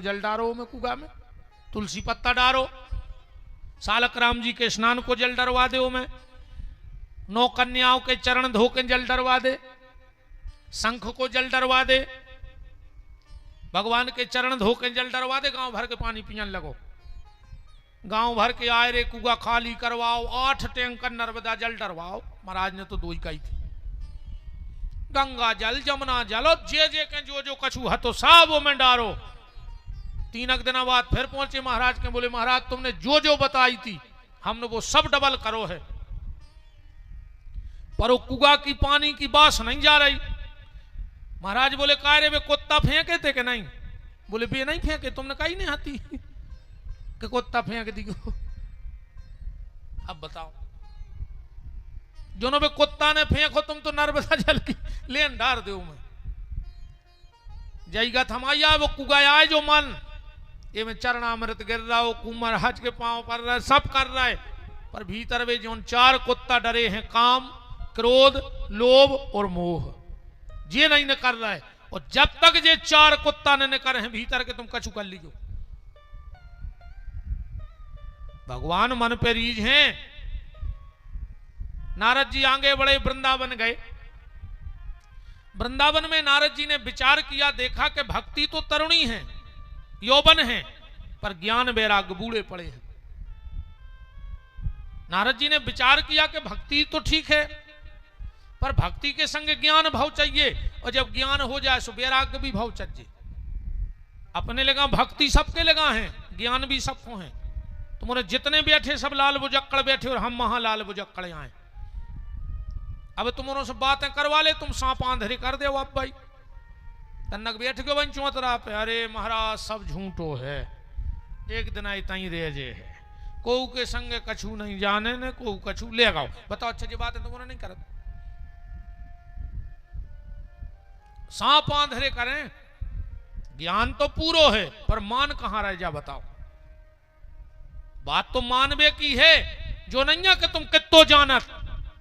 जल डारो में कुगा में, तुलसी पत्ता डारो, सालक राम जी के स्नान को जल डरवा दे, में 9 कन्याओं के चरण धो के जल डरवा दे, शंख को जल डरवा दे, भगवान के चरण धो के जल डरवा दे, गांव भर के पानी पियन लगो, गांव भर के आए रे कुगा खाली करवाओ, 8 टैंकर नर्मदा जल डरवाओ। महाराज ने तो 2 ही कही थी, गंगा जल जमुना जल और जे के जो कछु हतो सब वो में डारो। 3 दिन बाद फिर पहुंचे महाराज के, बोले महाराज तुमने जो बताई थी हमने वो सब डबल करो है, पर वो कुगा की पानी की बास नहीं जा रही। महाराज बोले का रे वे कुत्ता फेंके थे कि नहीं? बोले बे नहीं फेंके, तुमने कही नहीं आती कि कुत्ता फेंक दी। अब बताओ, जोनो बे कुत्ता ने फेंको तुम तो नर्मदा जल की लेन डार दो में जाइगा थमाइया वो कुगाया जो मन ये में चरणामृत गिर रहा हो, कुमार हज के पांव पर रहा है, सब कर रहा है, पर भीतर वे जो 4 कुत्ता डरे हैं, काम क्रोध लोभ और मोह, ये नहीं न कर रहा है। और जब तक ये 4 कुत्ता ने कर हैं भीतर के, तुम कछु कर लीजो। भगवान मन पे रीझ हैं। नारद जी आगे बढ़े, वृंदावन गए। वृंदावन में नारद जी ने विचार किया, देखा कि भक्ति तो तरुणी है, यौवन है, पर ज्ञान वैराग्य बूढ़े पड़े हैं। नारद जी ने विचार किया कि भक्ति तो ठीक है, पर भक्ति के संग ज्ञान भाव चाहिए, और जब ज्ञान हो जाए तो वैराग्य भी भाव चाहिए। अपने लगा भक्ति सबके लगा है, ज्ञान भी सबको है। तुम्हारे जितने बैठे सब लाल बुजक्कड़ बैठे और हम वहां लाल बुजक्कड़ आए। अब तुमरों से बातें करवा ले, तुम सांप आंधरे कर दे। अब भाई तन्नक बैठ गए बन चौतरा पे, अरे महाराज सब झूठो है, एक दिन आई तई रेजे है, को के संग कछु नहीं जाने ने, को कछु ले गाओ। बताओ अच्छा जी बातें तुमने नहीं करत, सांप आंधरे करें, ज्ञान तो पूरो है, पर मान कहां रह जा बताओ। बात तो मानवे की है, जो नहीं है कि तुम कितो जानत,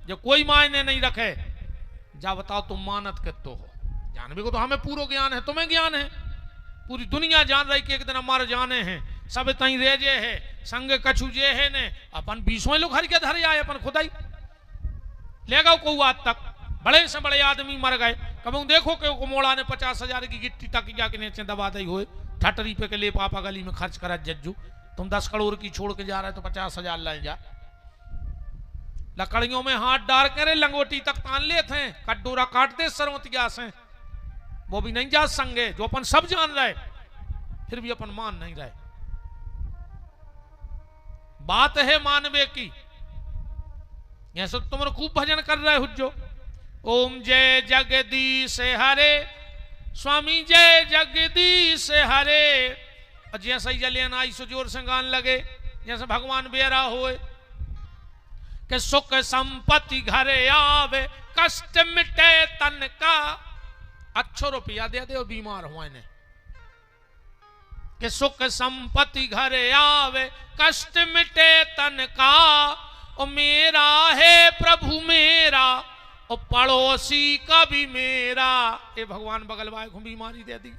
जो कोई मायने नहीं रखे। जा बताओ तुम मानत कितो हो? जानवे को तो हमें पूरा ज्ञान है, तुम्हें ज्ञान है, पूरी दुनिया जान रही कि एक दिन हमारे जाने हैं, सब तई रेजे है, संग कछु जे है ने, अपन 20 लोग हर के धर आए, अपन खुदाई ले गो को आज तक बड़े से बड़े आदमी मर गए। कब देखो कि मोड़ा ने 50,000 की गिट्टी तक जाके नीचे दबा दी हुए, ठटरी पे के ले पापा गली में खर्च करा जज्जू। तुम 10 करोड़ की छोड़ के जा रहे तो 50,000 ले जा। लकड़ियों में हाथ डाल कर लंगोटी तक तान ले थे, कटोरा काट दे सरवतिया से, वो भी नहीं जा संगे, जो अपन सब जान रहे फिर भी अपन मान नहीं रहे। बात है मानवे की। ऐसा तुम खूब भजन कर रहे हो जो, ओम जय जगदीश हरे, स्वामी जय जगदीश हरे। और जैसे ही जलियन आई सो जोर से गान लगे, जैसे भगवान बेरा होए कि सुख संपत्ति घरे आवे, कष्ट मिटे तन का। अच्छो रुपया दे दे बीमार हुआ ने, कि सुख संपत्ति घरे आवे, कष्ट मिटे तन का। ओ मेरा है प्रभु मेरा, और पड़ोसी का भी मेरा। ये भगवान बगल वाले को बीमारी दे दी,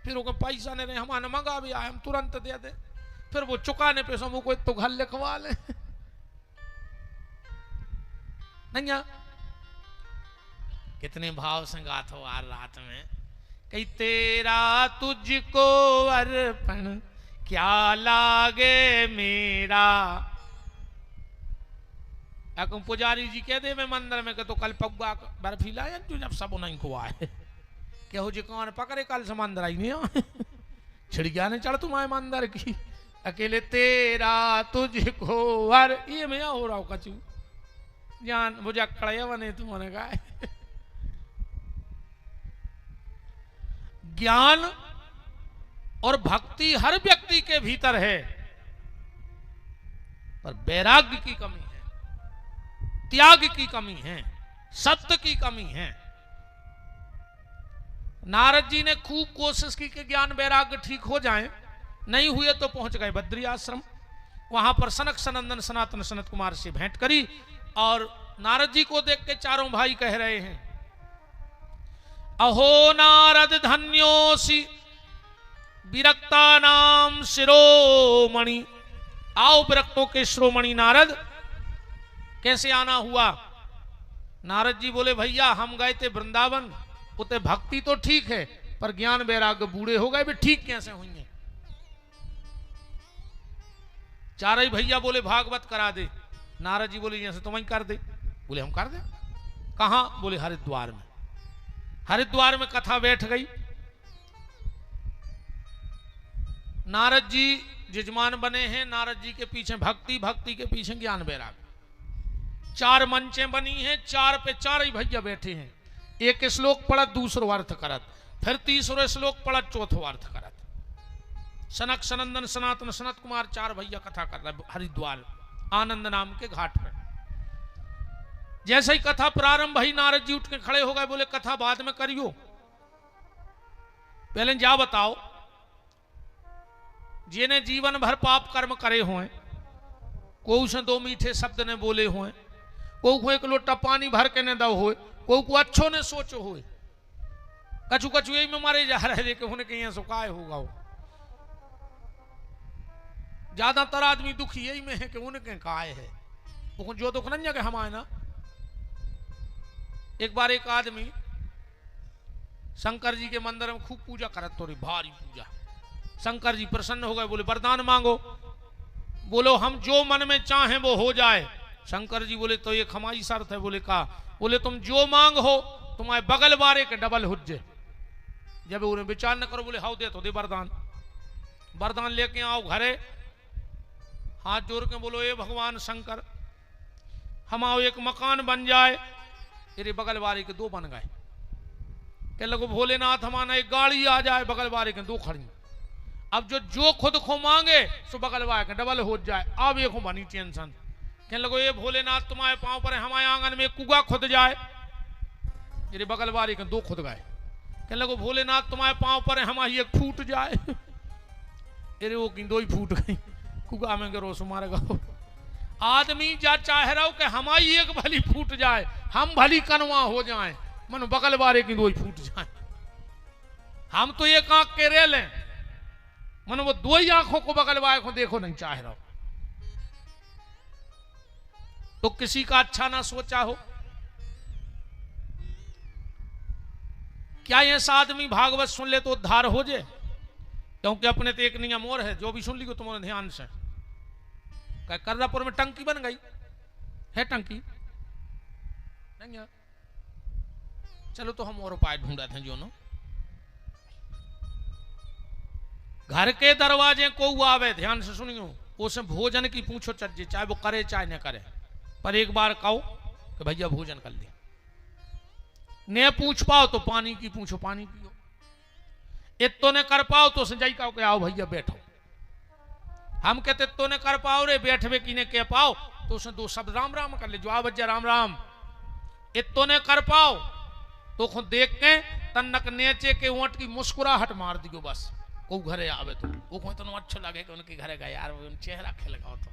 फिर वो पैसा नहीं रहे, हमारे मंगा भी आए, हम तुरंत दे दे, फिर वो चुकाने पे समूह को तो घर लिखवा ले। नहीं कितने भाव से गात हो आर रात में, कई तेरा तुझको अर्पण क्या लागे मेरा। पुजारी जी कह दे मैं मंदिर में तो कल पगुआ बर्फी लाया तू, जब सब नहीं को आए क्या जी कौन पकड़े, कल से मंदिर आई नहीं छिड़किया ने चढ़ तुम आए मंदिर की, अकेले तेरा तुझको हर ये मैं हो रहा हूँ कचू जान मुझे कड़े बने तुम्हारे गाय। ज्ञान और भक्ति हर व्यक्ति के भीतर है, पर वैराग्य की कमी है, त्याग की कमी है, सत्य की कमी है। नारद जी ने खूब कोशिश की कि ज्ञान वैराग्य ठीक हो जाए, नहीं हुए तो पहुंच गए बद्री आश्रम। वहां पर सनक सनंदन सनातन सनत कुमार से भेंट करी, और नारद जी को देख के चारों भाई कह रहे हैं, अहो नारद धन्योसी विरक्ता नाम शिरोमणि, आओ विरक्तों के शिरोमणि नारद। कैसे आना हुआ? नारद जी बोले भैया हम गए थे वृंदावन, उते भक्ति तो ठीक है पर ज्ञान वैराग्य बूढ़े हो गए, वे ठीक कैसे होंगे? चार भैया बोले भागवत करा दे। नारद जी बोले यहां से तुम ही कर दे। बोले हम कर दे। कहां? बोले हरिद्वार में। हरिद्वार में कथा बैठ गई। नारद जी यजमान बने हैं, नारद जी के पीछे भक्ति, भक्ति के पीछे ज्ञान वैराग्य। 4 मंचें बनी हैं, 4 पे 4 ही भैया बैठे हैं। एक श्लोक पढ़त, दूसरो अर्थ करत, फिर तीसरो श्लोक पढ़त, चौथो अर्थ करत। सनक सनंदन सनातन सनत कुमार 4 भैया कथा कर रहे हरिद्वार आनंद नाम के घाट पर। जैसे ही कथा प्रारंभ भई, नारद जी उठ के खड़े हो गए। बोले कथा बाद में करियो, पहले जा बताओ जिन्हें जीवन भर पाप कर्म करे हुए, कोई से 2 मीठे शब्द ने बोले हुए, कोई को 1 लोटा पानी भर के ने दो हुए, कोई को अच्छो ने सोचो हुए, कछु कछु यही में मारे जा रहे लेके होने के सुखाए होगा। वो ज्यादातर आदमी दुखी यही में है कि उनके काय है, वो जो दुख नहीं जगह हमारे ना। एक बार एक आदमी शंकर जी के मंदिर में खूब पूजा करत, थोड़ी भारी पूजा। शंकर जी प्रसन्न हो गए, बोले वरदान मांगो। बोलो हम जो मन में चाहें वो हो जाए। शंकर जी बोले तो ये हमारी शर्त है। बोले का? बोले तुम जो मांग हो तुम्हारे बगल वाले के डबल हुज्जे। जब उन्हें विचार न करो, बोले हाउ दे तो दे वरदान। वरदान लेके आओ घरे, हाथ जोड़ के बोलो ये भगवान शंकर हमाओ एक मकान बन जाए। तेरे बगल वाले के 2 बन गए। कह लगो भोलेनाथ हमारा एक गाड़ी आ जाए, बगल वाले के 2 खड़ी। अब जो खुद को मांगे सो बगल वाले के डबल हो जाए। अब ये बनी टेंशन। कहने लगो ये भोलेनाथ तुम्हारे पांव पर है, हमारे आंगन में कुआ खुद जाए। तेरे बगल वाले के 2 खुद गए। कहने लगो भोलेनाथ तुम्हारे पांव पर है, हमारी एक फूट जाए। तेरे वो की 2 ही फूट गई, कुआ में गिरो सो मारे गो। आदमी जा चाह रहा हो कि हमारी एक भली फूट जाए, हम भली कनवा हो जाए, मन बगल वाले की 2 ही फूट जाए। हम तो एक आंख के रे लें, मन वो 2 ही आंखों को बगल वाले को देखो नहीं चाह रहा हो। तो किसी का अच्छा ना सोचा हो। क्या ऐसा आदमी भागवत सुन ले तो उद्धार हो जाए? क्योंकि अपने तो एक नियम और है, जो भी सुन ली को तुम्हारे ध्यान से। क्या कर्रापुर में टंकी बन गई है? टंकी नहीं है। चलो तो हम और उपाय ढूंढते हैं। जो नो घर के दरवाजे को आवे, ध्यान से सुनियो, उसे भोजन की पूछो चर्चे, चाहे वो करे चाहे न करे, पर एक बार कहो कि भैया भोजन कर ले। ने पूछ पाओ तो पानी की पूछो, पानी पियो। इतो ने कर पाओ तो संजय कहो कि आओ भैया बैठो। हम कहते तो ने कर पाओ रे बैठवे की ने कह पाओ तो उसने 2 शब्द राम राम कर ले, जो आ बच्चा राम राम। इतो ने कर पाओ तो खुद देख के तन्नक नेचे के ऊंट की मुस्कुराहट मार दियो बस। को घरे आवे तो वो कोई तो अच्छा लगे कि उनके घरे गए यार, वो चेहरा खिल लगाओ। तो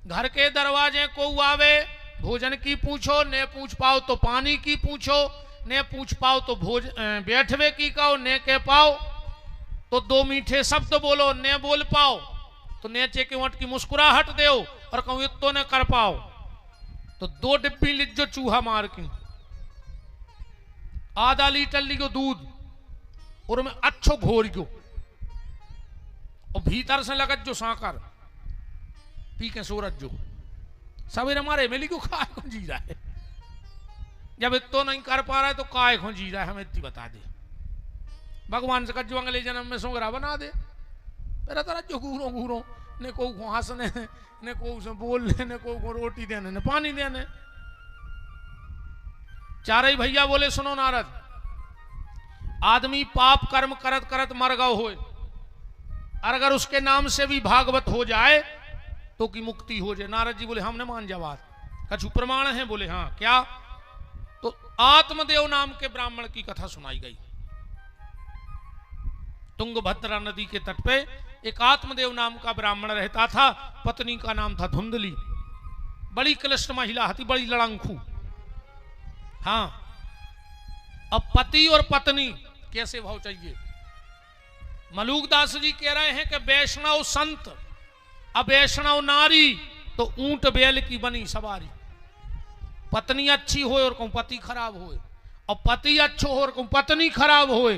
घर के दरवाजे को आवे, भोजन की पूछो, ने पूछ पाओ तो पानी की पूछो, ने पूछ पाओ तो बैठवे की कहो, ने कह पाओ तो 2 मीठे शब्द बोलो, ने बोल पाओ तो नेचे के वट की मुस्कुराहट दो, और कहूं इतो ने कर पाओ तो 2 डिब्बी लिजो चूहा मार की, आधा लीटर लियो दूध और में अच्छो घोर गयो, और भीतर से लगत जो साकर पी के सूरज जो सवेरे मारे मिली को काय को जी रहा है। जब इतो नहीं कर पा रहा है तो काय को जी रहा है, हमें इतनी बता दे। भगवान से कज्जो अगले जन्म में सोगरा बना दे। मेरा तरह जो घूरो घूरो ने को हंसने, ने को उसे बोलने, ने को रोटी देने, ने पानी देने। 4 भैया बोले सुनो नारद, आदमी पाप कर्म करत करत मर गओ होए, अगर उसके नाम से भी भागवत हो जाए तो की मुक्ति हो जाए। नारद जी बोले हमने मान जवाब, कछु प्रमाण है? बोले हाँ। क्या? तो आत्मदेव नाम के ब्राह्मण की कथा सुनाई गई। तुंगभद्रा नदी के तट पे एक आत्मदेव नाम का ब्राह्मण रहता था, पत्नी का नाम था धुंधली, बड़ी क्लिष्ट महिला थी, बड़ी लड़ंखू। हाँ, अब पति और पत्नी कैसे भाव चाहिए? मलूकदास जी कह रहे हैं कि वैष्णव संत अवैष्णव नारी तो ऊंट बैल की बनी सवारी। पत्नी अच्छी हो और कहूं पति खराब होए, और पति अच्छो हो और कहूं पत्नी खराब होए,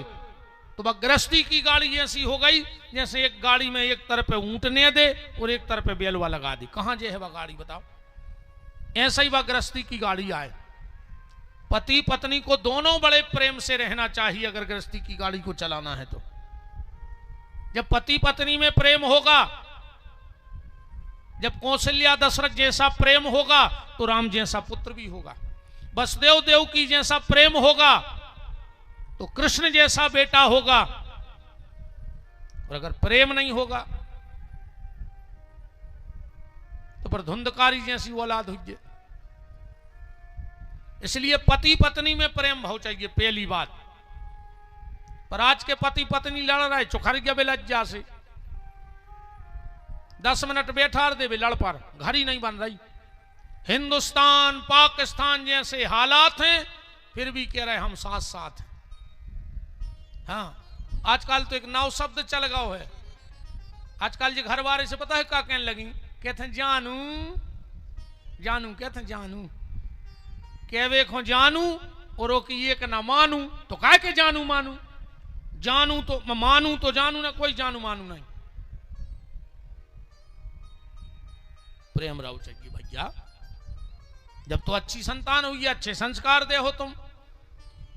तो वह गृहस्थी की गाड़ी ऐसी हो गई जैसे एक गाड़ी में एक तरफ पे ऊंट ने दे और एक तरफ पे बैलवा लगा दी। कहां जे है वह गाड़ी बताओ। ऐसा ही वह गृहस्थी की गाड़ी आए। पति पत्नी को दोनों बड़े प्रेम से रहना चाहिए अगर गृहस्थी की गाड़ी को चलाना है तो। जब पति पत्नी में प्रेम होगा, जब कौशल्या दशरथ जैसा प्रेम होगा तो राम जैसा पुत्र भी होगा। वसुदेव देवकी जैसा प्रेम होगा तो कृष्ण जैसा बेटा होगा। और अगर प्रेम नहीं होगा तो पर धुंधकारी जैसी औलाद हुई। इसलिए पति पत्नी में प्रेम भाव चाहिए पहली बात। पर आज के पति पत्नी लड़ रहे, चुखर गया बेलज्जा से। 10 मिनट बैठा दे लड़ पर, घर ही नहीं बन रही। हिंदुस्तान पाकिस्तान जैसे हालात हैं फिर भी कह रहे हम साथ साथ हैं। हाँ, आजकल तो एक नव शब्द चल गया है। आजकल जो घर वाले से पता है क्या कहने लगी, कहते हैं जानू जानू, कहते हैं जानू कह देखो जानू और कि ये ना मानू, तो कह के जानू मानू, जानू तो मानू तो जानू ना, कोई जानू मानू नहीं। प्रेम राव चाहिए भैया। जब तो अच्छी संतान हुई, अच्छे संस्कार दे हो तुम।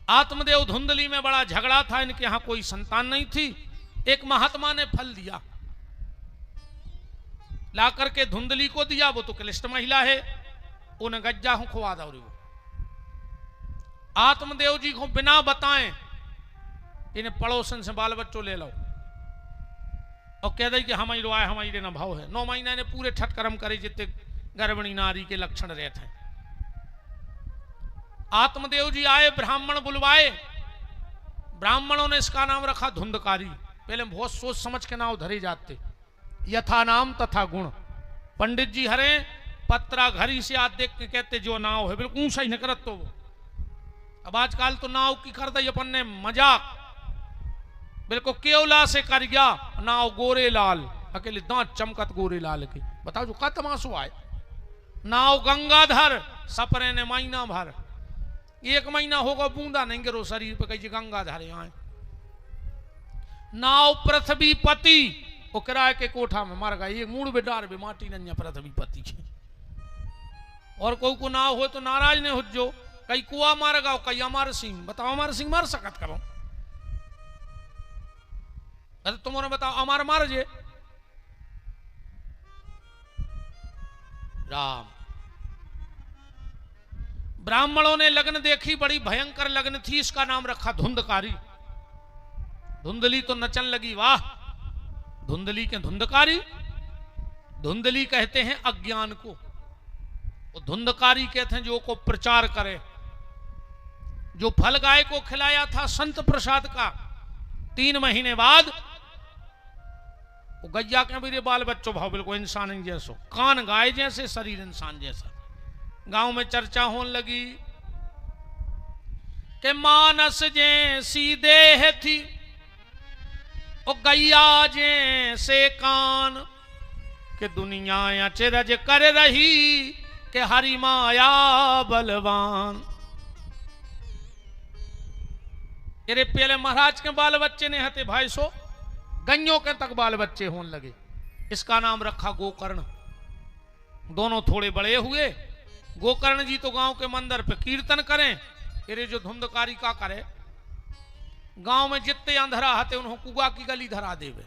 आत्मदेव धुंधली में बड़ा झगड़ा था, इनके यहां कोई संतान नहीं थी। एक महात्मा ने फल दिया, ला करके धुंधली को दिया। वो तो क्लिष्ट महिला है, उन्हें गज्जा हूं खुआ दो। आत्मदेव जी को बिना बताएं इन्हें पड़ोसन से बाल बच्चों ले लो और कह दे कि हमारी रोआए हमारी ना भाव है। 9 महीने ने पूरे ठट कर्म करे जितने गर्भिणी नारी के लक्षण रहते हैं। आत्मदेव जी आए, ब्राह्मण बुलवाए। ब्राह्मणों ने इसका नाम रखा धुंधकारी। पहले बहुत सोच समझ के नाम धरे जाते, यथा नाम तथा गुण। पंडित जी हरे पत्रा घरी से आज देख के कहते जो नाव है बिल्कुल ऊंचा ही न करत। तो वो अब आजकल तो नाव की कर दी अपन ने मजाक, बिल्कुल केवला से कर गया नाव गोरे लाल, अकेले दांत चमकत गोरे लाल के। बताओ जो का तमाशो आए। नाव गंगाधर सपरे ने महीना भर, 1 महीना होगा बूंदा नहीं गिरो शरीर पे, कही गंगाधर आए। नाव पृथ्वीपति वो किराए के कोठा में मर गए, ये मूड बेडार बे माटी नन्या पृथ्वीपति छे। और कोई को नाव हो तो नाराज ने हो जो, कई कुआ मार गाओ, कई अमर सिंह। बताओ अमर सिंह मार सकत करो? अरे तुम्हारे बताओ अमर मार जे राम। ब्राह्मणों ने लगन देखी, बड़ी भयंकर लगन थी। इसका नाम रखा धुंधकारी। धुंधली तो नचन लगी, वाह धुंधली के धुंधकारी। धुंधली कहते हैं अज्ञान को, और धुंधकारी कहते हैं जो को प्रचार करे। जो फल गाय को खिलाया था संत प्रसाद का, 3 महीने बाद वो गैया के मेरे बाल बच्चों भाव बिल्कुल इंसान जैसो, कान गाय जैसे, शरीर इंसान जैसा। गांव में चर्चा होने लगी कि मानस जैसी देह थी और गैया जैसे कान, कि दुनिया अचरज कर रही कि हरि माया बलवान। अरे पहले महाराज के बाल बच्चे ने हते भाई सो, गैयों के तक बाल बच्चे होने लगे। इसका नाम रखा गोकर्ण। दोनों थोड़े बड़े हुए। गोकर्ण जी तो गांव के मंदिर पे कीर्तन करें, अरे जो धुंधकारी का करे, गांव में जितने अंधरा हते उन्होंने कुआ की गली धरा देवे,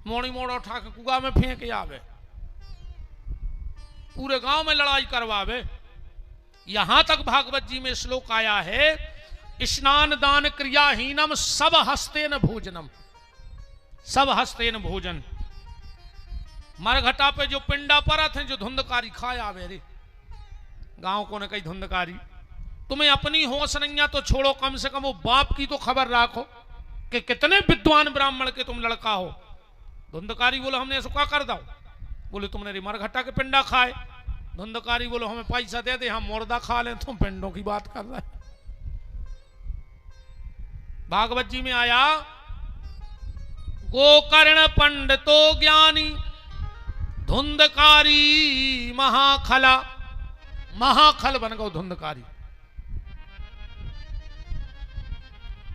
मोड़ी मोड़ उठा के कुआ में फेंक आवे, पूरे गांव में लड़ाई करवावे। यहां तक भागवत जी में श्लोक आया है, स्नान दान क्रियाहीनम सब हस्तेन भोजनम, सब हस्तेन भोजन। मरघटा पे जो पिंडा परत है जो धुंधकारी खाया आवे। रे गांव को ने कही धुंधकारी, तुम्हें अपनी होश नहीं तो छोड़ो, कम से कम वो बाप की तो खबर रखो कि कितने विद्वान ब्राह्मण के तुम लड़का हो। धुंधकारी बोलो हमने ऐसा क्या कर दो? बोले तुमने रे मरघटा के पिंडा खाए। धुंधकारी बोलो हमें पैसा दे दे, हम मुर्दा खा लें। तुम पिंडों की बात कर रहे। भागवत जी में आया गोकर्ण पंडितो ज्ञानी धुंधकारी महाखला। महाखल बन गो धुंधकारी।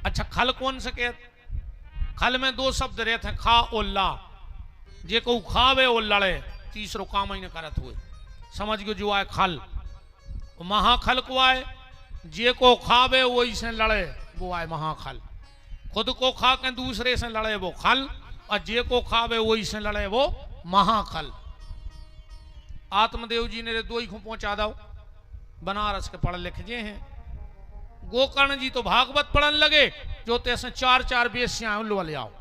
अच्छा खल कौन से कहते? खल में दो शब्द रहते हैं, खा और ला। जे को खावे और लड़े, तीसरो काम ही न करत हुए, समझ गयो जो आए खल। महाखल को आए जे को खावे वही से लड़े, वो आए महाखल। खुद को खा के दूसरे से लड़े वो खल, और जे को खावे वही से लड़े वो महाखल। आत्मदेव जी ने दो ही को पहुंचा दो, बनारस के पढ़ लिख जे हैं। गोकर्ण जी तो भागवत पढ़न लगे, जो तैसे चार चार बेसियां उल्लू ले आओ,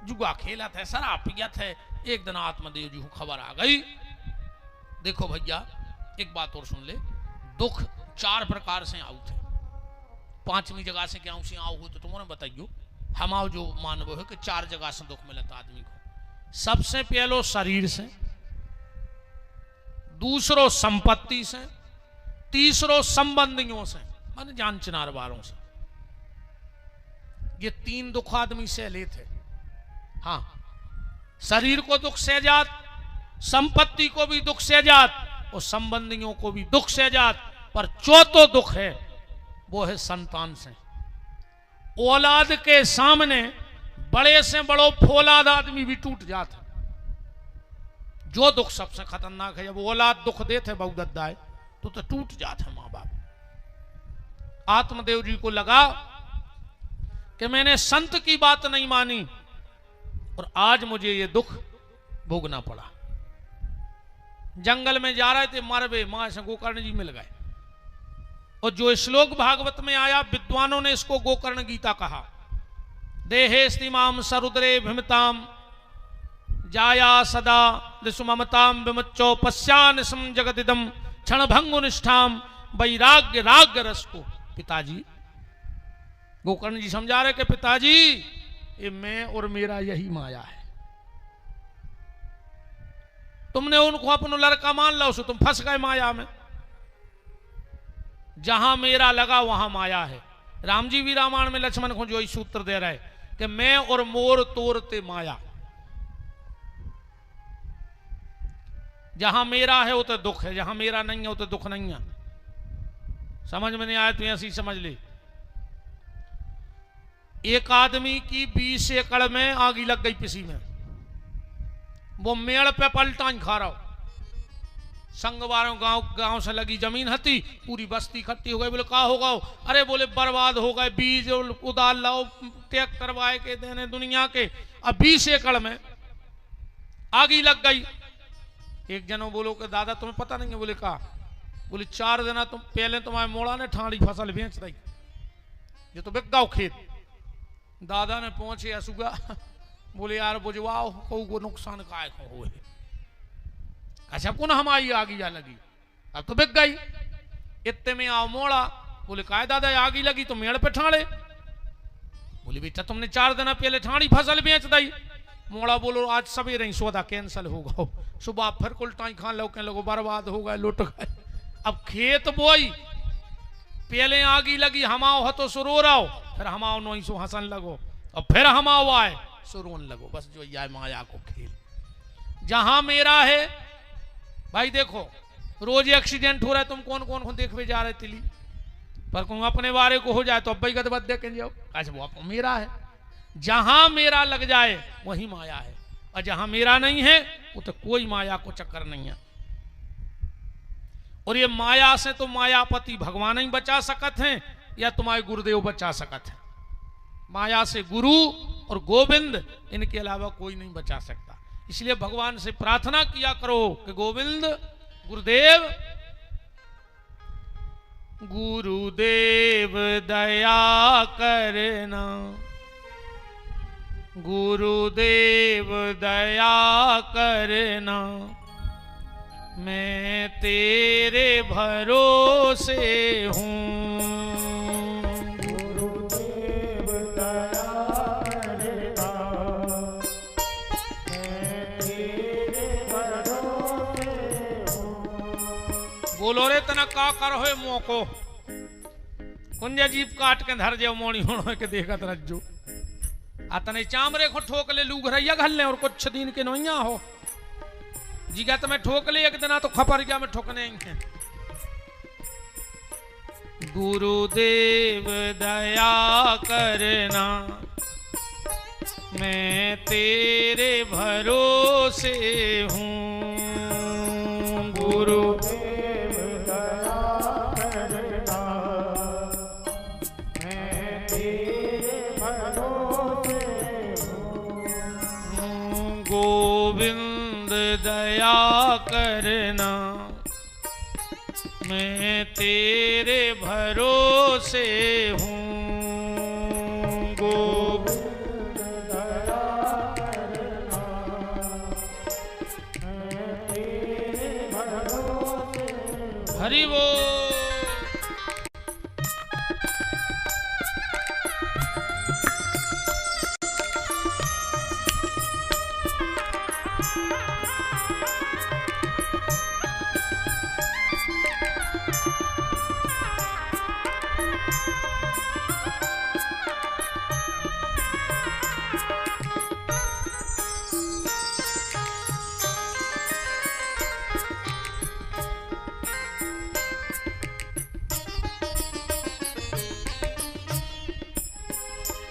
जुआ खेला थे, शराब पिया थे। एक दिन आत्मदेव जी को खबर आ गई, देखो भैया एक बात और सुन ले, दुख चार प्रकार से आऊ थे। पांचवी जगह से क्या से आओ हो तो तुम्हारे बताइयो। हम आओ जो मानव है कि चार जगह से दुख मिलता आदमी को। सबसे पहलो शरीर से, दूसरो संपत्ति से, तीसरो संबंधियों से, मान जान चिनार वालों से। ये तीन दुख आदमी से लेते। हाँ, शरीर को दुख से जात, संपत्ति को भी दुख से जात, और संबंधियों को भी दुख से जात। पर चौथो दुख है वो है संतान से। औलाद के सामने बड़े से बड़ो फौलाद आदमी भी टूट जाता। जो दुख सबसे खतरनाक है, जब औलाद दुख देते बहु दद्दाए तो टूट जाते हैं मां बाप। आत्मदेव जी को लगा कि मैंने संत की बात नहीं मानी और आज मुझे ये दुख भोगना पड़ा। जंगल में जा रहे थे, मरबे मां से गोकर्ण जी मिल गए। और जो श्लोक भागवत में आया, विद्वानों ने इसको गोकर्ण गीता कहा। देहे स्तिमाम सरुद्रे भिमताम जाया सदा दिशुममताम विमुच्चो पश्यानिसम जगदिदम क्षण भंगुनिष्ठाम वैराग्य राग रस को। पिताजी, गोकर्ण जी समझा रहे कि पिताजी ये मैं और मेरा यही माया है। तुमने उनको अपना लड़का मान लो, सो तुम फंस गए माया में। जहां मेरा लगा वहां माया है। राम जी भी रामायण में लक्ष्मण को जो सूत्र दे रहे कि मैं और मोर तोरते माया। जहां मेरा है वो तो दुख है, जहां मेरा नहीं है वो तो दुख नहीं है। समझ में नहीं आया तो ऐसी समझ ले। एक आदमी की 20 एकड़ में आगी लग गई किसी में, वो मेड़ पे पलटा खा रहा हो। संगवारों गांव से लगी जमीन हती, पूरी बस्ती इकट्ठी हो गई। बोले कहा होगा? अरे बोले बर्बाद हो गए, बीज उदार लाओ, टैग करवाए के देने दुनिया के। अब 20 एकड़ में आगी लग गई। एक जनो बोलो कि दादा तुम्हें पता नहीं है? बोले कहा? बोले 4 दिन तुम पहले तुम्हारे मोड़ा ने ठाड़ी फसल बेच रही, ये तो बिक गाओ खेत। दादा ने पहुंचे असुगा, बोले यार बुझवाओ को नुकसान काय को हुए। अच्छा पुनः हमारी आगी जा लगी, अब तो बिक गई। इतने में आओ मोड़ा, बोले काय दादा आगी लगी तो मेड़ पे ठाड़े। बोले बेटा तुमने 4 दिन पहले ठाड़ी फसल बेच दी। मोड़ा बोलो आज सवेरे ही सौदा कैंसिल हो गया, सुबह फिर कुलटाई खान लो के लोग बर्बाद हो गए, लुट गए। अब खेत बोई, पहले आगी लगी, हमाओ हो तो सुरो रहो, फिर हमाओ नो सो हंसन लगो, और फिर हमाओ आए सुरोन लगो। बस जो ये माया को खेल। जहां मेरा है भाई, देखो रोज एक्सीडेंट हो रहा है, तुम कौन कौन को देखने जा रहे तिली पर कहूँ अपने बारे को हो जाए तो अब्बाई गदबद देख जाओ। अच्छा वो मेरा है। जहां मेरा लग जाए वही माया है, और जहां मेरा नहीं है वो तो कोई माया को चक्कर नहीं है। और ये माया से तो मायापति भगवान ही बचा सकते हैं या तुम्हारे गुरुदेव बचा सकते हैं। माया से गुरु और गोविंद, इनके अलावा कोई नहीं बचा सकता। इसलिए भगवान से प्रार्थना किया करो कि गोविंद गुरुदेव, गुरुदेव दया करना, गुरुदेव दया करना, मैं तेरे भरोसे हूँ। गुरुदेव दया करना, मैं तेरे भरोसे हूँ। बोलो रे तना का कर हो मोको, कुंजा जीप काट के धर जाओ मोड़ी होने के देखत रज्जो। अतने चामरे को ठोक ले लू घरैया घल ले और कुछ दिन के नोइया हो जीगा तो मैं ठोक ले एक दिन तो खपर गया मैं ठोकने हैं। गुरुदेव दया करना मैं तेरे भरोसे हूँ। गुरुदेव दया करना मैं तेरे भरोसे हूँ। गोविंद दया करना मैं तेरे भरोसे हूँ। गोविंद दया करना मैं तेरे भरोसे। हरि बोल।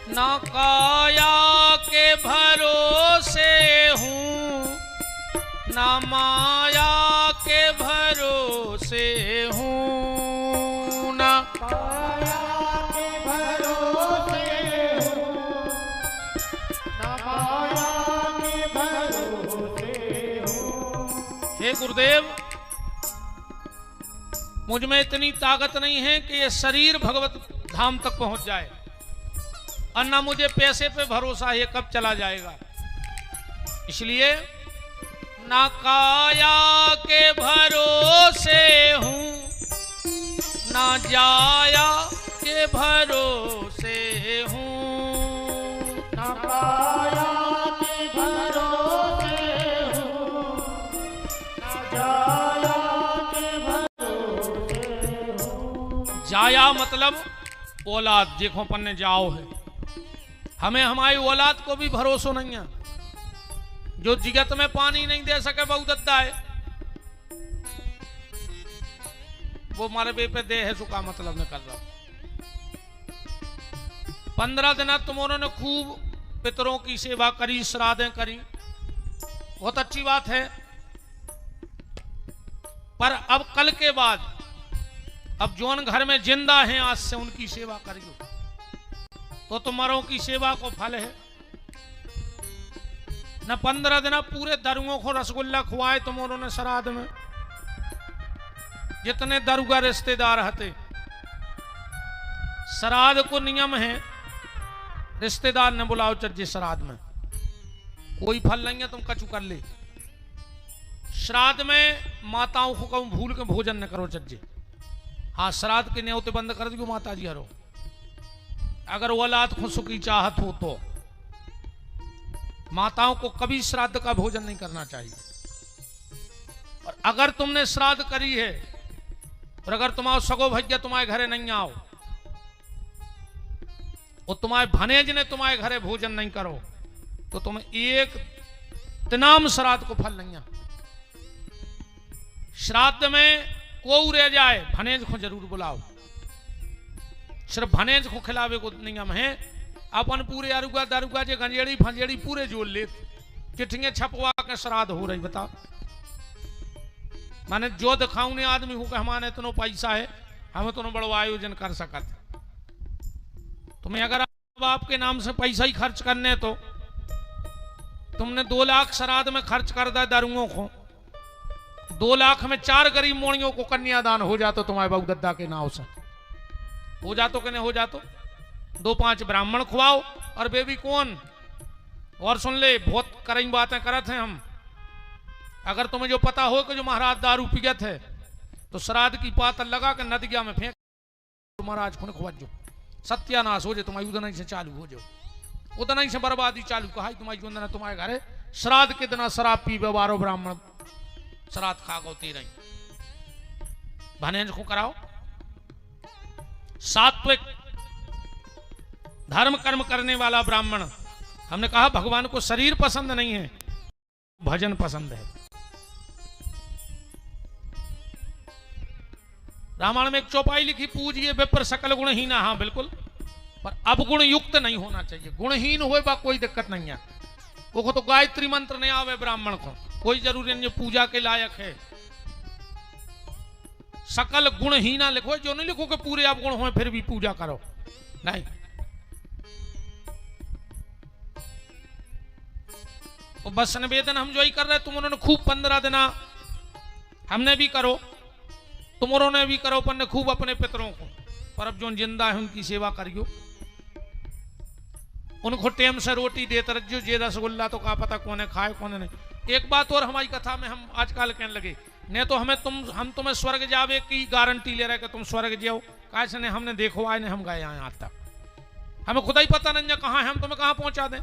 ना काया के भरोसे हूँ ना माया के भरोसे हूँ। ना काया के भरोसे हूँ ना माया के भरोसे हूँ। हे गुरुदेव मुझ में इतनी ताकत नहीं है कि ये शरीर भगवत धाम तक पहुंच जाए और ना मुझे पैसे पे भरोसा है कब चला जाएगा। इसलिए ना काया के भरोसे हूँ ना जाया के भरोसे हूँ। ना काया के भरोसे हूँ ना जाया के भरोसे हूँ। जाया मतलब औलाद देखो पन्ने जाओ है। हमें हमारी औलाद को भी भरोसा नहीं है। जो जिगत में पानी नहीं दे सके बहुत अद्दा है वो मारे बे पे दे है सुखा मतलब निकल रहा। 15 दिन तुम उन्होंने खूब पितरों की सेवा करी श्राद्धें करी बहुत अच्छी बात है। पर अब कल के बाद अब जौन घर में जिंदा हैं आज से उनकी सेवा करियो तो तुम्हारों की सेवा को फल है। न 15 दिन पूरे दरुओं को रसगुल्ला खुआए तुम उन्होंने श्राद्ध में। जितने दरुगा रिश्तेदार हते श्राद्ध को नियम है रिश्तेदार ने बुलाओ चज्जे श्राद्ध में कोई फल नहीं है तुम कछु कर ले। श्राद्ध में माताओं को कहूं भूल के भोजन न करो चज्जे। हाँ श्राद्ध के न्योते बंद कर दियो माता जी हरो। अगर औलाद को सुखी चाहत हो तो माताओं को कभी श्राद्ध का भोजन नहीं करना चाहिए। और अगर तुमने श्राद्ध करी है और अगर तुम्हारा सगो भैया तुम्हारे घरे नहीं आओ और तुम्हारे भनेज ने तुम्हारे घरे भोजन नहीं करो तो तुम एक तनाम श्राद्ध को फल नहीं। श्राद्ध में को रह जाए भनेज को जरूर बुलाओ। सिर्फ भनेज को खिलावे को नियम है। अपन पूरे अरुगा दारुगा जे गंजेड़ी फंजेड़ी पूरे जोड़ ले चिट्ठियां छपवा के श्राद्ध हो रही बताओ। माने जो दिखाऊ ने आदमी हो के हमारे इतना पैसा है हम तो बड़ो आयोजन कर सकते। तुम्हें अगर आपके नाम से पैसा ही खर्च करने तो तुमने 2 लाख श्राद्ध में खर्च कर दिया दारुओं को 2 लाख में 4 गरीब मोड़ियों को कन्यादान हो जातो तुम्हारे बाबू दद्दा के नाव से हो जातो कि नहीं हो जातो। 2-5 ब्राह्मण खुआओ और बेबी कौन और सुन ले बहुत कई बातें करते हैं हम। अगर तुम्हें जो पता हो कि जो महाराज दारू पियत है तो श्राद्ध की पात लगा के नदिया में फेंक महाराज खुन खुवजो सत्यानाश हो जाए तुम्हारी उदना से चालू हो जाओ उदना से बर्बादी चालू कहा तुम्हारी उदना तुम्हारे घरे श्राद्ध के दिन शराब पी 12 ब्राह्मण श्राद्ध खा गोती रही भनेज को कराओ। सात्विक धर्म कर्म करने वाला ब्राह्मण हमने कहा भगवान को शरीर पसंद नहीं है, भजन पसंद है। रामायण में एक चौपाई लिखी, पूजिए विप्र सकल गुणहीना। हाँ बिल्कुल, पर अब गुण युक्त नहीं होना चाहिए। गुणहीन होए बा कोई दिक्कत नहीं है। वो तो गायत्री मंत्र नहीं आवे ब्राह्मण को, कोई जरूरी नहीं पूजा के लायक है। सकल गुणहीना लिखो, जो नहीं लिखो कि पूरे आप गुण हो फिर भी पूजा करो, नहीं। तो बस निवेदन हम जो ही कर रहे, तुम उन्होंने खूब 15 दिन हमने भी करो, तुम उन्होंने भी करो, पर ने खूब अपने पितरों को, पर अब जो जिंदा है उनकी सेवा करियो। उनको टेम से रोटी देते रहो, जे रसगुल्ला तो का पता कौन है खाए कौन नहीं। एक बात और हमारी कथा में हम आजकल कहने लगे, नहीं तो हम तुम्हें स्वर्ग जावे की गारंटी ले रहे कि तुम स्वर्ग जाओ, कैसे नहीं हमने देखो आए नहीं हम गए आए आज तक, हमें खुदा ही पता नहीं कहाँ है, हम तुम्हें कहाँ पहुंचा दें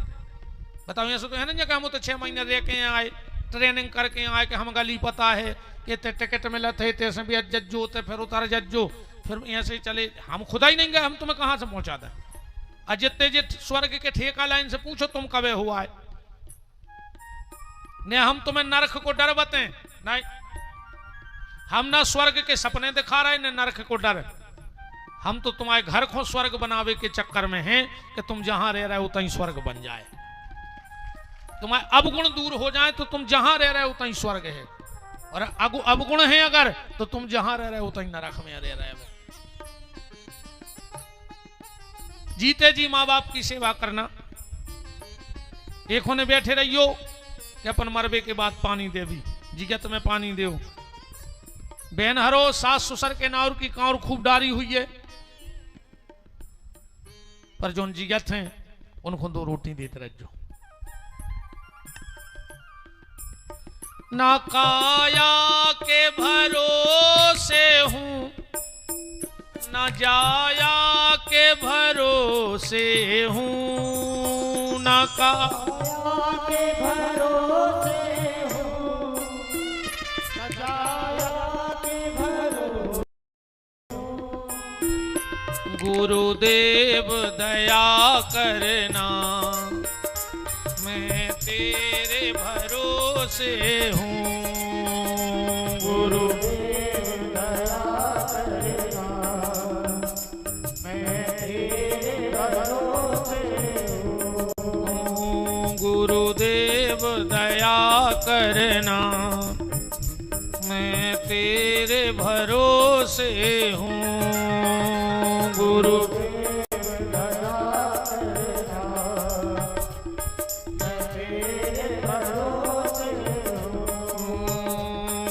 बताओ। ऐसा तो है ना कि हम तो 6 महीने रह के आए, ट्रेनिंग करके आए कि हम गली पता है कि टिकट मिला थे तैसे भी जज्जो थे, फिर उतार जज्जो, फिर ऐसे चले, हम खुदा ही नहीं गए, हम तुम्हें कहाँ से पहुंचा दें। अजिते जे स्वर्ग के ठेका लाइन से पूछो तुम कबे हुआ है, ने हम तुम्हें नरक को डर बते नहीं, हम ना स्वर्ग के सपने दिखा रहे न नरक को डर, हम तो तुम्हारे घर को स्वर्ग बनावे के चक्कर में हैं कि तुम जहां रह रहे हो उतहीं स्वर्ग बन जाए, तुम्हारे अवगुण दूर हो जाए तो तुम जहां रह रहे हो उतहीं स्वर्ग है, और अवगुण है अगर तो तुम जहां रह रहे हो उतहीं नरक में रह रहे हो। जीते जी माँ बाप की सेवा करना, एक होने बैठे रहियो कि अपन मरबे के बाद पानी देवी, जिगत में पानी दो, बहन हरो सास ससुर के नाउर की काउर खूब डारी हुई है, पर जो जिगत हैं उनको 2 रोटी देते रहो। ना काया के भरोसे हूं, ना जाया के भरोसे हूं, ना काया के भरोसे हूं, ना जाया के भरोसे, गुरुदेव दया करना, मैं तेरे भरोसे हूँ, गुरुदेव दया करना, मैं तेरे भरोसे हूँ, गुरुदेव दया करना, मैं तेरे भरोसे हूँ,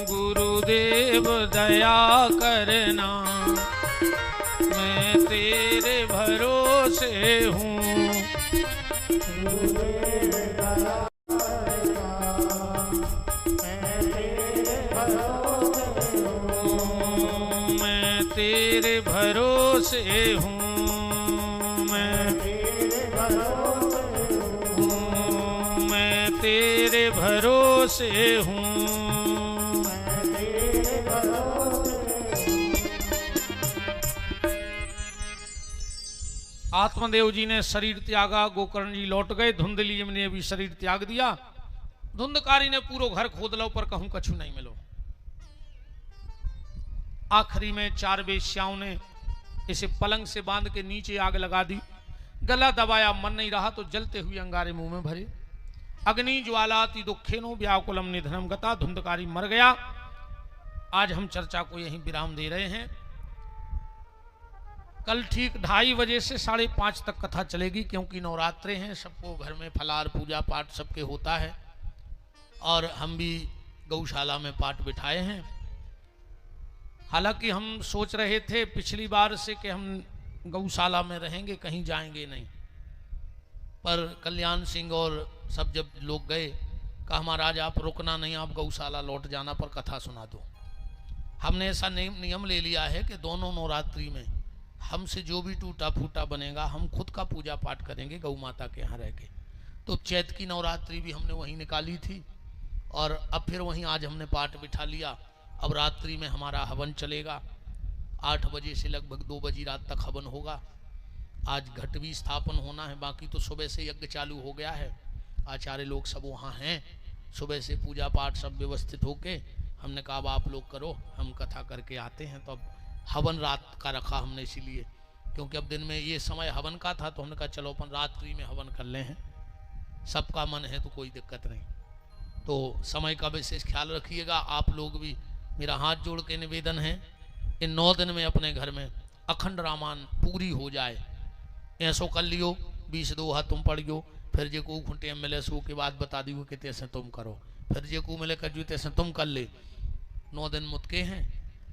गुरुदेव दया करना, मैं तेरे भरोसे हूँ, मैं तेरे भरोसे हूँ, मैं तेरे भरोसे हूँ। आत्मदेव जी ने शरीर त्यागा, गोकर्ण जी लौट गए, धुंधली ने भी शरीर त्याग दिया, धुंधकारी ने पूरा घर खोद लो पर कहूं कछु नहीं मिलो। आखिरी में 4 वेश्याओं ने इसे पलंग से बांध के नीचे आग लगा दी, गला दबाया, मन नहीं रहा तो जलते हुए अंगारे मुंह में भरे। अग्नि ज्वालाति दुखेनो व्याकुलम निधनम गता, धुंधकारी मर गया। आज हम चर्चा को यहीं विराम दे रहे हैं। कल ठीक 2:30 बजे से 5:30 तक कथा चलेगी, क्योंकि नवरात्रे हैं, सबको घर में फलार पूजा पाठ सबके होता है, और हम भी गौशाला में पाठ बिठाए हैं। हालांकि हम सोच रहे थे पिछली बार से कि हम गौशाला में रहेंगे, कहीं जाएंगे नहीं, पर कल्याण सिंह और सब जब लोग गए, कहा महाराज आप रुकना नहीं, आप गौशाला लौट जाना, पर कथा सुना दो। हमने ऐसा नियम ले लिया है कि दोनों नवरात्रि में हमसे जो भी टूटा फूटा बनेगा हम खुद का पूजा पाठ करेंगे गौ माता के यहाँ रह के। तो चैत की नवरात्रि भी हमने वहीं निकाली थी, और अब फिर वहीं आज हमने पाठ बिठा लिया। अब रात्रि में हमारा हवन चलेगा, 8 बजे से लगभग 2 बजे रात तक हवन होगा। आज घट भी स्थापन होना है, बाकी तो सुबह से यज्ञ चालू हो गया है, आचार्य लोग सब वहाँ हैं, सुबह से पूजा पाठ सब व्यवस्थित होके हमने कहा अब आप लोग करो, हम कथा करके आते हैं। तो अब हवन रात का रखा हमने इसीलिए, क्योंकि अब दिन में ये समय हवन का था, तो हमने कहा चलो अपन रात्रि में हवन कर ले हैं, सबका मन है तो कोई दिक्कत नहीं। तो समय का विशेष ख्याल रखिएगा। आप लोग भी, मेरा हाथ जोड़ के निवेदन है, इन 9 दिन में अपने घर में अखंड रामायण पूरी हो जाए, ऐसो कर लियो, 20 दोहा तुम पढ़ियो, फिर जे को घुटे मिले सो के बाद बता दियो कि तैसे तुम करो, फिर जे को मिले कर तैसे तुम कर ले। 9 दिन मुतके हैं,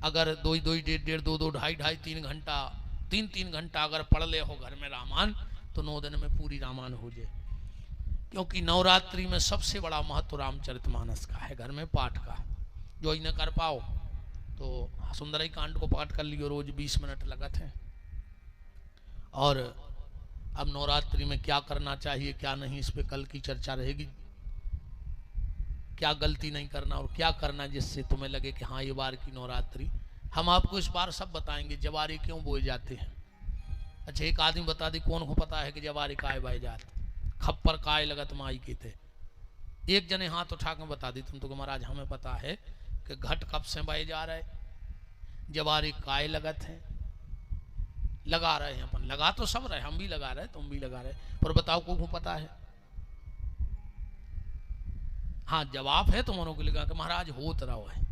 अगर 2-2 1.5 2-2 2.5 3 घंटा 3 घंटा अगर पढ़ ले हो घर में रामायण, तो 9 दिन में पूरी रामायण हो जाए। क्योंकि नवरात्रि में सबसे बड़ा महत्व रामचरितमानस का है, घर में पाठ का। जो ही न कर पाओ तो सुंदरी कांड को पाठ कर लियो, रोज 20 मिनट लगत हैं। और अब नवरात्रि में क्या करना चाहिए क्या नहीं, इस पे कल की चर्चा रहेगी। क्या गलती नहीं करना और क्या करना जिससे तुम्हें लगे कि हाँ ये बार की नवरात्रि, हम आपको इस बार सब बताएंगे। जवारे क्यों बोए जाते हैं? अच्छा, एक आदमी बता दी, कौन को पता है कि जवारे काय बाए जाते? खप्पर काय लगत माई के थे। एक जने हाथ उठा के बता दी, तुम तो महाराज हमें पता है कि घट कब से बाए जा रहे, जवारे काय लगत है, लगा रहे हैं अपन। लगा तो सब रहे, हम भी लगा रहे, तुम भी लगा रहे, पर बताओ को पता है? हाँ, जवाब है तुम्हारों को लगा कि महाराज होत रहो है,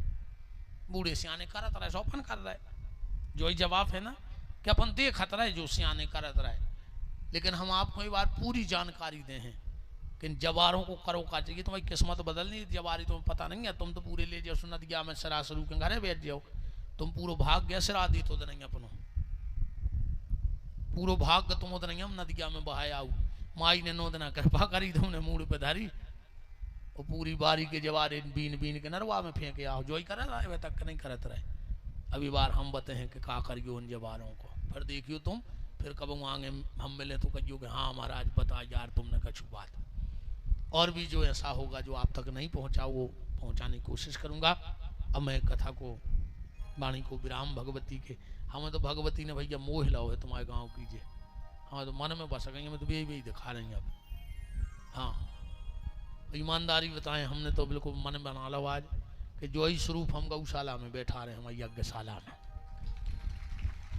बूढ़े सियाने करत रहे, सोपन कर रहे। जो ही जवाब है ना कि अपन देखत रहे जो सियाने करत रहे, लेकिन हम आपको एक बार पूरी जानकारी दे हैं कि जवारों को करो का चाहिए। तुम्हारी किस्मत बदलनी, जवारी तुम्हें पता नहीं है, तुम तो पूरे ले जाओ सुनत गया में सरासरू के घरे बैठ जाओ, तुम पूरा भाग गया सिरादी तो नहीं अपनो, पूरा भाग तुम उधर नहीं, हम नदिया में बहाए आओ, माई ने 9 दिन कृपा करी, तुमने मूड पे धारी और पूरी बारी के जवारे बीन बीन के नरवा में फेंके आओ। जो ही कर रहे वे तक नहीं करत रहे। अभी बार हम बते हैं कि का करियो उन जवारों को, फिर देखियो तुम, फिर कब आगे हम मिले तो कहियो कि हाँ महाराज बता यार तुमने कछु बात। और भी जो ऐसा होगा जो आप तक नहीं पहुँचा वो पहुँचाने की कोशिश करूँगा। अब मैं कथा को, वाणी को विराम भगवती के। हमें तो भगवती ने भैया मोह लाओ है तुम्हारे गाँव कीजिए, हमें तो मन में बस गई, हमें तो यही दिखा रही हैं अब। हाँ, ईमानदारी बताएं, हमने तो बिल्कुल मन बना लो आज कि जो ही स्वरूप हम गौशाला में बैठा रहे, हम यज्ञशाला में,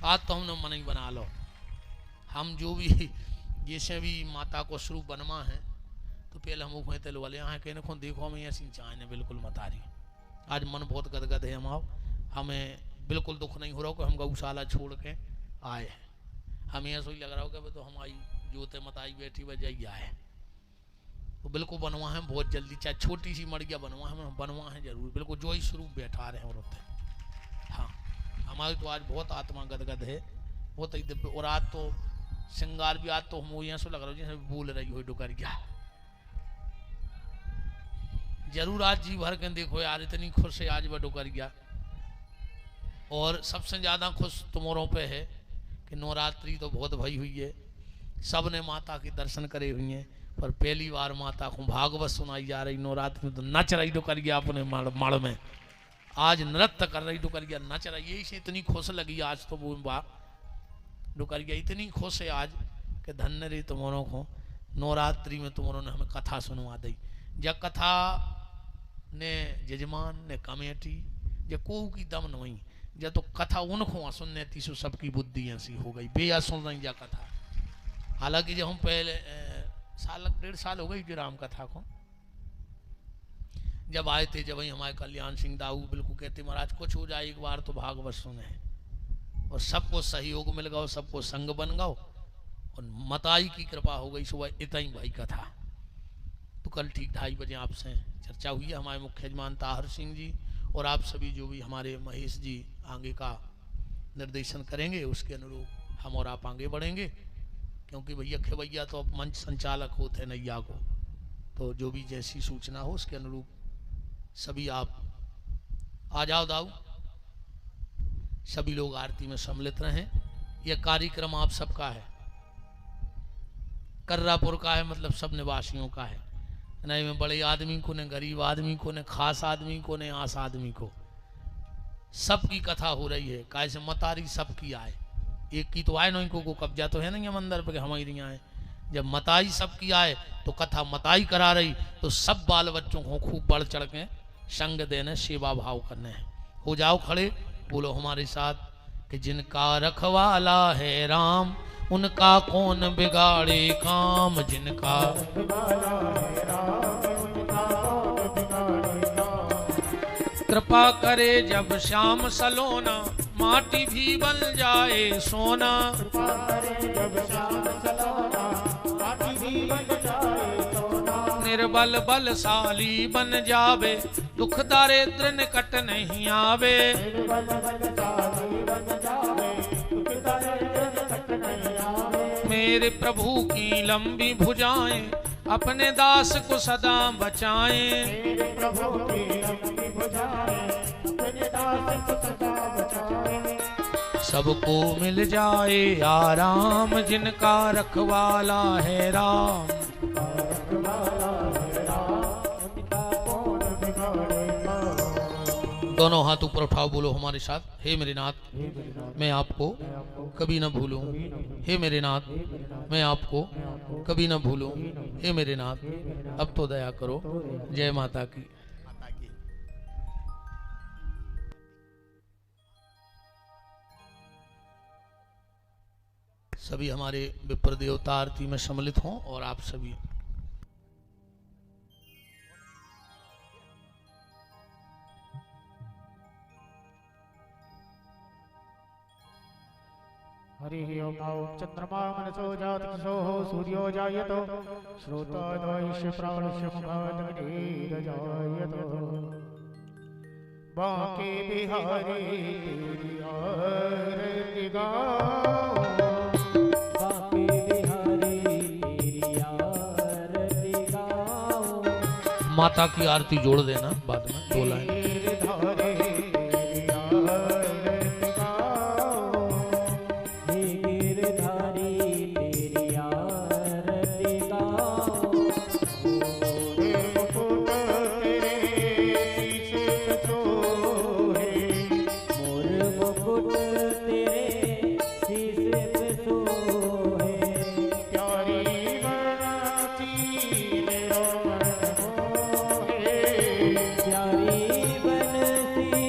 आज तो हमने मन ही बना लो। हम जो भी जैसे भी माता को स्वरूप बनवा है, तो पहले हम उखे तेल वाले यहाँ कहने को देखो हमें ऐसी चाहे बिल्कुल मत आ रही। आज मन बहुत गदगद है, हमें बिल्कुल दुख नहीं हो रहा कि हम गौशाला छोड़ के आए। हमें ऐसा ही लग रहा हो कि तो हमारी जोते मत आई बैठी वजह आए, तो बिल्कुल बनवा है बहुत जल्दी, चाहे छोटी सी मड़िया बनवा है, बनवा है जरूर, बिल्कुल जो ही स्वरूप बैठा रहे हैं और हाँ, हमारी तो आज बहुत आत्मा गदगद है, बहुत ही दिव्य। और आज तो श्रृंगार भी, आज तो हम यहाँ से लग रहा हो जैसे बोल रही हो डुकरिया, जरूर आज जी भर के देखो यार, इतनी खुश है आज वह डुकरिया। और सबसे ज़्यादा खुश तुम्हारों पे है कि नवरात्रि तो बहुत भई हुई है, सब ने माता के दर्शन करे हुए हैं, पर पहली बार माता को भागवत सुनाई जा रही। नवरात्रि में तो नच रही डुकरिया अपने मड़ में, आज नृत्य कर रही डुकरिया, नच रही, यही से इतनी खुश लगी आज तो वो बात। डुकरिया इतनी खुश है आज कि धन्य रही तुम्हारों को, नवरात्रि में तुम्हारों ने हमें कथा सुनवा दी। जब कथा ने जजमान ने कमेटी जब को की दम नहीं, जब तो कथा उनको सुनने तीसो सबकी बुद्धि ऐसी हो गई, बेया सुन रही जा कथा। हालांकि जब हम पहले 1.5 साल हो गई जो राम कथा को जब आए थे, जब वही हमारे कल्याण सिंह दाऊ बिल्कुल कहते महाराज कुछ हो जाए एक बार तो भागवत सुने, और सबको सहयोग मिल गया, सबको संग बन गओ, और मताई की कृपा हो गई। सुबह इतना ही भाई कथा। तो कल ठीक 2:30 बजे आपसे चर्चा हुई है, हमारे मुख्य यजमान ताहर सिंह जी और आप सभी जो भी हमारे महेश जी आगे का निर्देशन करेंगे, उसके अनुरूप हम और आप आगे बढ़ेंगे। क्योंकि भैया खेवैया तो अब मंच संचालक होते हैं नैया को, तो जो भी जैसी सूचना हो उसके अनुरूप सभी आप आ जाओ दाऊ, सभी लोग आरती में सम्मिलित रहें। यह कार्यक्रम आप सबका है, कर्रापुर का है, मतलब सब निवासियों का है, नहीं में बड़े आदमी को, ने गरीब आदमी को, ने खास आदमी को, ने आस आदमी को, सबकी कथा हो रही है। कैसे मतारी सबकी आए, एक की तो आए नहीं को कब्जा तो है नहीं है मंदिर पे हमारी आए। जब मताई सबकी आए तो कथा मताई करा रही तो सब बाल बच्चों को खूब बढ़ चढ़ के संग देने सेवा भाव करने हैं। हो जाओ खड़े, बोलो हमारे साथ कि जिनका रखवाला है राम उनका कौन बिगाड़े काम, जिनका कृपा करे जब श्याम सलोना माटी भी बन जाए सोना, निर्बल बलशाली बन जावे दुख दारिद्र निकट नहीं आवे, मेरे प्रभु की लंबी भुजाएं अपने दास को सदा बचाएं, सबको मिल जाए आराम जिनका रखवाला है राम। दोनों हाथ ऊपर उठाओ, बोलो हमारे साथ, हे मेरे नाथ मैं आपको कभी न भूलूं, हे मेरे नाथ मैं आपको कभी न भूलूं, हे मेरे नाथ अब तो दया करो। जय माता की। सभी हमारे विप्र देवता आरती में सम्मिलित हों और आप सभी हरि ओम चंद्रमा मनसो जातकिशो सूर्यो जायतो श्रोतोदयस्य प्राणस्य मुखादग्निरजायतो बांके बिहारी तेरी आरती गाओ, बांके बिहारी तेरी आरती गाओ। माता की आरती जोड़ देना बाद में 2 लाइन। प्यारी बनती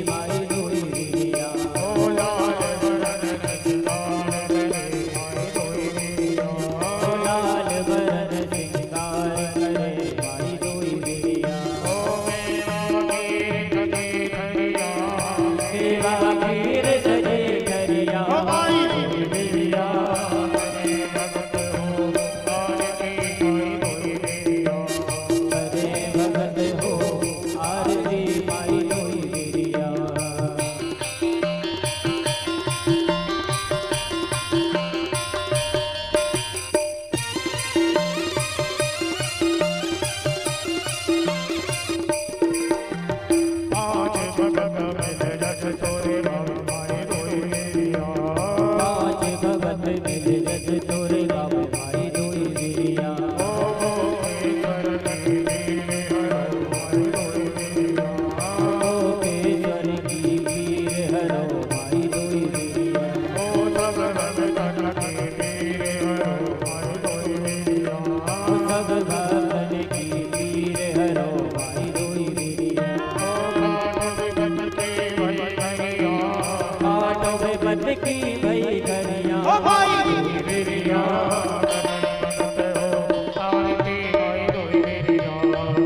माई दोई वीरिया ओ लाल वरण सिंगार करे माई दोई वीरिया लाल वरण सिंगार करे माई दोई वीरिया ओ मेरा वीर कदी खरिया सेवा वीर सजे करिया ओ माई दोई वीरिया करे भगत हो आरती माई दोई वीरिया करे भगत हो आरती माई दोई वीरिया आज भगत मिल जस तोरे बाबा माई दोई वीरिया पाँच भगत मिल जस तोरे गाँव माई दोई वीरिया ओ केसर की वीर हरो माई दोई वीरिया ओ केसर की वीर हरो माई दोई वीरिया ओ सब रंग तन की वीर हरो माई दोई वीरिया सब भगतन की वीर हरो माई दोई वीरिया ओ काट विगत की भई करिया काटो विपत की भई करिया ओ माई दोई वीरिया आरती माई दोई वीरिया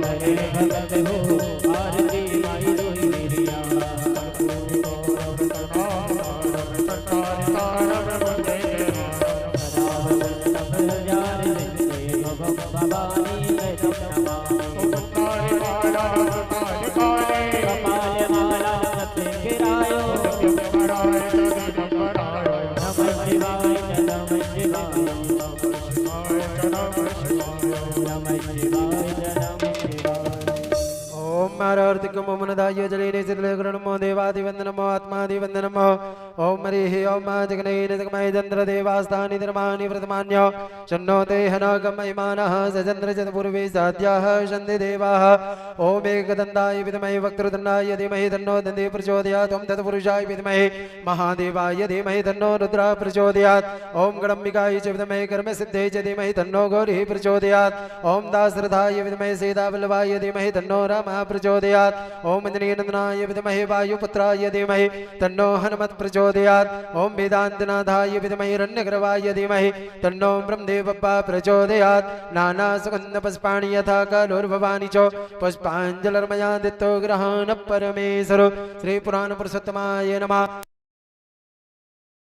करे भगत हो आरती माई दोई वीरिया कपाल माला सत्य गिरायो नमः शिवाय नमः शिवाय नमः शिवाय नमः शिवाय ओम मारार्तिकम मनदाय जलेने सिद्धले नमो देवादिवंदनमो आत्मादिवंदनमो ओम हरिः ओम जगनेन जगमय चंद्र देवास्तानि धर्माणि प्रथमान्य शन्नो ते हनगमयमानः सचन्द्र चतुर्वे साध्याः शन्ति देवाः ओम एकदन्ताय विद्महे वक्रतुण्डाय धीमहि तन्नो दन्ति प्रचोदयात् ओम तत्पुरुषाय विद्महे महादेवाय धीमहि तन्नो रुद्रः प्रचोदयात् ओम गणम्बिकाय च विद्महे कर्मसिद्धे च धीमहि तन्नो गौरिः प्रचोदयात् ओम दासरथाय विद्महे सीतावल्लभाय धीमहि तन्नो रामः प्रचोदयात् ओम अंजनीनन्दनाय विद्महे वायुपुत्राय धीमहि तन्नो हनुमत् प्रचोदयात् ओम वेदान्तनाथाय विद्महे हिरण्यगर्भाय धीमहि तन्नो ब्रह्मदेवप्पा प्रचोदयात् नानासुगन्धपुष्पाणि यथा कालोर्भवानि च पुष्पाञ्जलिर्मया दित्तो ग्रहाण परमेश्वरो श्रीपुराणपुरुषोत्तमाय नमः।